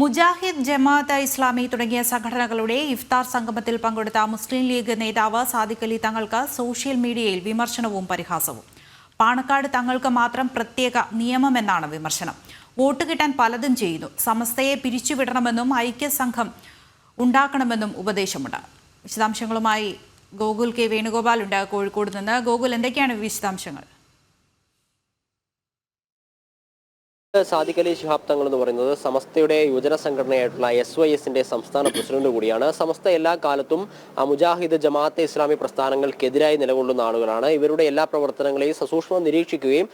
മുജാഹിദ് ജമാഅത്ത് ഇസ്ലാമി തുടങ്ങിയ സംഘടനകളുടെ ഇഫ്താർ സംഗമത്തിൽ പങ്കെടുത്ത മുസ്ലിം ലീഗ് നേതാവ് സാദിഖ് അലി തങ്ങൾക്ക് സോഷ്യൽ മീഡിയയിൽ വിമർശനവും പരിഹാസവും. പാണക്കാട് തങ്ങൾക്ക് മാത്രം പ്രത്യേക നിയമമെന്നാണ് വിമർശനം. വോട്ട് കിട്ടാൻ പലതും ചെയ്യുന്നു. സമസ്തയെ പിരിച്ചുവിടണമെന്നും ഐക്യസംഘം ഉണ്ടാക്കണമെന്നും ഉപദേശമുണ്ട്. വിശദാംശങ്ങളുമായി ഗോകുൽ കെ വേണുഗോപാൽ ഉണ്ട് കോഴിക്കോട് നിന്ന്. ഗോകുൽ, എന്തൊക്കെയാണ് വിശദാംശങ്ങൾ? സാദിഖ് അലി ശിഹാബ് തങ്ങൾ എന്ന് പറയുന്നത് സമസ്തയുടെ യുവജന സംഘടനയായിട്ടുള്ള SYSന്റെ സംസ്ഥാന പ്രസിഡന്റ് കൂടിയാണ്. സമസ്ത എല്ലാ കാലത്തും മുജാഹിദ് ജമാഅത്തെ ഇസ്ലാമി പ്രസ്ഥാനങ്ങൾക്കെതിരായി നിലകൊള്ളുന്ന ആളുകളാണ്. ഇവരുടെ എല്ലാ പ്രവർത്തനങ്ങളെയും സസൂക്ഷ്മം നിരീക്ഷിക്കുകയും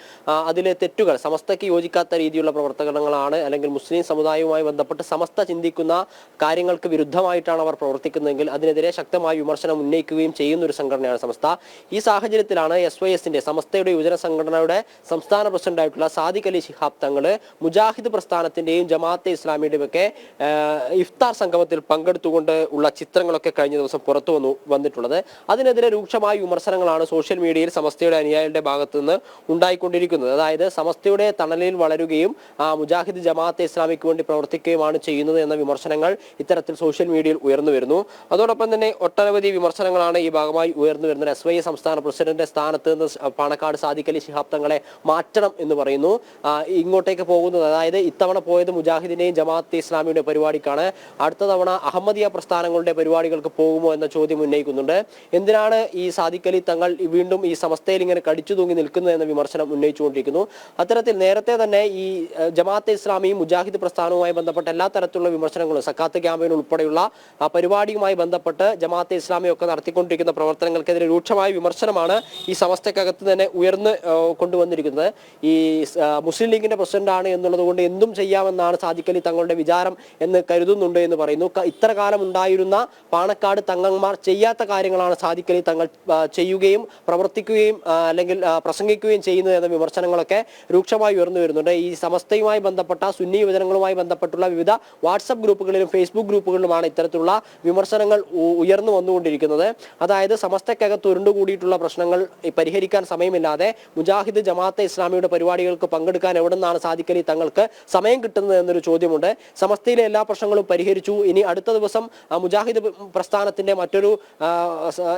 അതിലെ തെറ്റുകൾ, സമസ്തയ്ക്ക് യോജിക്കാത്ത രീതിയിലുള്ള പ്രവർത്തനങ്ങളാണ് അല്ലെങ്കിൽ മുസ്ലിം സമുദായവുമായി ബന്ധപ്പെട്ട് സമസ്ത ചിന്തിക്കുന്ന കാര്യങ്ങൾക്ക് വിരുദ്ധമായിട്ടാണ് അവർ പ്രവർത്തിക്കുന്നതെങ്കിൽ അതിനെതിരെ ശക്തമായ വിമർശനം ഉന്നയിക്കുകയും ചെയ്യുന്ന ഒരു സംഘടനയാണ് സമസ്ത. ഈ സാഹചര്യത്തിലാണ് SYSന്റെ സമസ്തയുടെ യുവജന സംഘടനയുടെ സംസ്ഥാന പ്രസിഡന്റായിട്ടുള്ള സാദിഖ് അലി ശിഹാബ് തങ്ങൾ മുജാഹിദ് പ്രസ്ഥാനത്തിന്റെയും ജമാഅത്തെ ഇസ്ലാമിയുടെയും ഒക്കെ ഇഫ്താർ സംഗമത്തിൽ പങ്കെടുത്തുകൊണ്ട് ഉള്ള ചിത്രങ്ങളൊക്കെ കഴിഞ്ഞ ദിവസം പുറത്തു വന്നിട്ടുള്ളത്. അതിനെതിരെ രൂക്ഷമായ വിമർശനങ്ങളാണ് സോഷ്യൽ മീഡിയയിൽ സമസ്തയുടെ അനുയായികളുടെ ഭാഗത്തു നിന്ന് ഉണ്ടായിക്കൊണ്ടിരിക്കുന്നത്. അതായത് സമസ്തയുടെ തണലിൽ വളരുകയും മുജാഹിദ് ജമാഅത്തെ ഇസ്ലാമിക്ക് വേണ്ടി പ്രവർത്തിക്കുകയുമാണ് ചെയ്യുന്നത് എന്ന വിമർശനങ്ങൾ ഇത്തരത്തിൽ സോഷ്യൽ മീഡിയയിൽ ഉയർന്നു വരുന്നു. അതോടൊപ്പം തന്നെ ഒട്ടനവധി വിമർശനങ്ങളാണ് ഈ ഭാഗമായി ഉയർന്നു വരുന്നത്. SYS സംസ്ഥാന പ്രസിഡന്റ് സ്ഥാനത്ത് നിന്ന് പാണക്കാട് സാദിഖ് അലി ശിഹാബ് തങ്ങളെ മാറ്റണം എന്ന് പറയുന്നു. ഇങ്ങോട്ടേക്ക് പോകുന്നത്, അതായത് ഇത്തവണ പോയത് മുജാഹിദിന്റെയും ജമാഅത്തെ ഇസ്ലാമിയുടെ പരിപാടിക്കാണ്. അടുത്ത തവണ അഹമ്മദിയ പ്രസ്ഥാനങ്ങളുടെ പരിപാടികൾക്ക് പോകുമോ എന്ന ചോദ്യം ഉന്നയിക്കുന്നുണ്ട്. എന്തിനാണ് ഈ സാദിഖ് അലി തങ്ങൾ വീണ്ടും ഈ സമസ്തയിൽ ഇങ്ങനെ കടിച്ചു തൂങ്ങി നിൽക്കുന്നത് എന്ന വിമർശനം ഉന്നയിച്ചുകൊണ്ടിരിക്കുന്നു. അത്തരത്തിൽ നേരത്തെ തന്നെ ഈ ജമാഅത്തെ ഇസ്ലാമിയും മുജാഹിദ് പ്രസ്ഥാനവുമായി ബന്ധപ്പെട്ട എല്ലാ തരത്തിലുള്ള വിമർശനങ്ങളും, സക്കാത്ത് ക്യാമ്പയിൻ ഉൾപ്പെടെയുള്ള പരിപാടിയുമായി ബന്ധപ്പെട്ട് ജമാഅത്തെ ഇസ്ലാമിയൊക്കെ നടത്തിക്കൊണ്ടിരിക്കുന്ന പ്രവർത്തനങ്ങൾക്കെതിരെ രൂക്ഷമായ വിമർശനമാണ് ഈ സമസ്തക്കകത്ത് തന്നെ ഉയർന്ന് കൊണ്ടുവന്നിരിക്കുന്നത്. ഈ മുസ്ലിം ലീഗിന്റെ പ്രസിഡന്റ് ആണ് എന്നുള്ളത് കൊണ്ട് എന്തും ചെയ്യാമെന്നാണ് സാദിഖ് അലി തങ്ങളുടെ വിചാരം എന്ന് കരുതുന്നുണ്ട് എന്ന് പറയുന്നു. ഇത്ര കാലം ഉണ്ടായിരുന്ന പാണക്കാട് തങ്ങന്മാർ ചെയ്യാത്ത കാര്യങ്ങളാണ് സാദിഖ് അലി തങ്ങൾ ചെയ്യുകയും പ്രവർത്തിക്കുകയും അല്ലെങ്കിൽ പ്രസംഗിക്കുകയും ചെയ്യുന്നത് എന്ന വിമർശനങ്ങളൊക്കെ രൂക്ഷമായി ഉയർന്നു വരുന്നുണ്ട്. ഈ സമസ്തയുമായി ബന്ധപ്പെട്ട സുന്നി യുവജനങ്ങളുമായി ബന്ധപ്പെട്ടുള്ള വിവിധ വാട്സപ്പ് ഗ്രൂപ്പുകളിലും ഫേസ്ബുക്ക് ഗ്രൂപ്പുകളിലുമാണ് ഇത്തരത്തിലുള്ള വിമർശനങ്ങൾ ഉയർന്നു വന്നുകൊണ്ടിരിക്കുന്നത്. അതായത് സമസ്തക്കകത്ത് ഉരുണ്ടുകൂടിയിട്ടുള്ള പ്രശ്നങ്ങൾ പരിഹരിക്കാൻ സമയമില്ലാതെ മുജാഹിദ് ജമാഅത്തെ ഇസ്ലാമിയുടെ പരിപാടികൾക്ക് പങ്കെടുക്കാൻ എവിടുന്നാണ് സാദിഖ് അലി തങ്ങൾക്ക് സമയം കിട്ടുന്നത് എന്നൊരു ചോദ്യമുണ്ട്. സമസ്തയിലെ എല്ലാ പ്രശ്നങ്ങളും പരിഹരിച്ചു. ഇനി അടുത്ത ദിവസം മുജാഹിദ് പ്രസ്ഥാനത്തിന്റെ മറ്റൊരു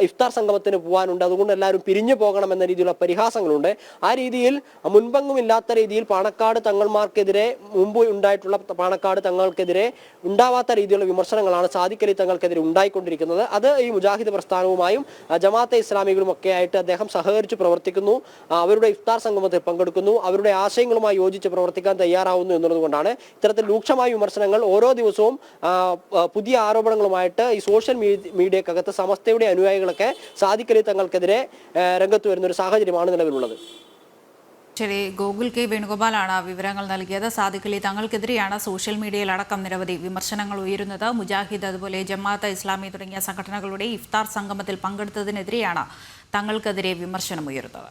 ഇഫ്താർ സംഗമത്തിന് പോകാനുണ്ട്. അതുകൊണ്ട് എല്ലാവരും പിരിഞ്ഞു പോകണം എന്ന രീതിയിലുള്ള പരിഹാസങ്ങളുണ്ട്. ആ രീതിയിൽ മുൻപെങ്ങുമില്ലാത്ത രീതിയിൽ പാണക്കാട് തങ്ങൾമാർക്കെതിരെ, മുമ്പ് ഉണ്ടായിട്ടുള്ള പാണക്കാട് തങ്ങൾക്കെതിരെ ഉണ്ടാവാത്ത രീതിയിലുള്ള വിമർശനങ്ങളാണ് സാദിഖ് അലി തങ്ങൾക്കെതിരെ ഉണ്ടായിക്കൊണ്ടിരിക്കുന്നത്. അത് ഈ മുജാഹിദ് പ്രസ്ഥാനവുമായും ജമാഅത്തെ ഇസ്ലാമികളും ഒക്കെ ആയിട്ട് അദ്ദേഹം സഹകരിച്ച് പ്രവർത്തിക്കുന്നു. അവരുടെ ഇഫ്താർ സംഗമത്തിൽ പങ്കെടുക്കുന്നു. അവരുടെ ആശയങ്ങളുമായി യോജിച്ച് പ്രവർത്തിക്കാൻ തയ്യാറാവുന്നു എന്നുള്ളത് കൊണ്ടാണ് ഇത്തരത്തിൽ രൂക്ഷമായ വിമർശനങ്ങൾ ഓരോ ദിവസവും പുതിയ ആരോപണങ്ങളുമായിട്ട് ഈ സോഷ്യൽ മീഡിയക്കകത്ത് സമസ്തയുടെ അനുയായികളൊക്കെ സാദിഖ് അലി തങ്ങൾക്കെതിരെ രംഗത്ത് വരുന്ന ഒരു സാഹചര്യമാണ് നിലവിലുള്ളത്. ശരി, ഗോകുൽ കെ വേണുഗോപാലാണ് വിവരങ്ങൾ നൽകിയത്. സാദിഖ് അലി തങ്ങൾക്കെതിരെയാണ് സോഷ്യൽ മീഡിയയിൽ അടക്കം നിരവധി വിമർശനങ്ങൾ ഉയരുന്നത്. മുജാഹിദ്, അതുപോലെ ജമാഅത്തെ ഇസ്ലാമി തുടങ്ങിയ സംഘടനകളുടെ ഇഫ്താർ സംഗമത്തിൽ പങ്കെടുത്തതിനെതിരെയാണ് തങ്ങൾക്കെതിരെ വിമർശനം ഉയരുന്നത്.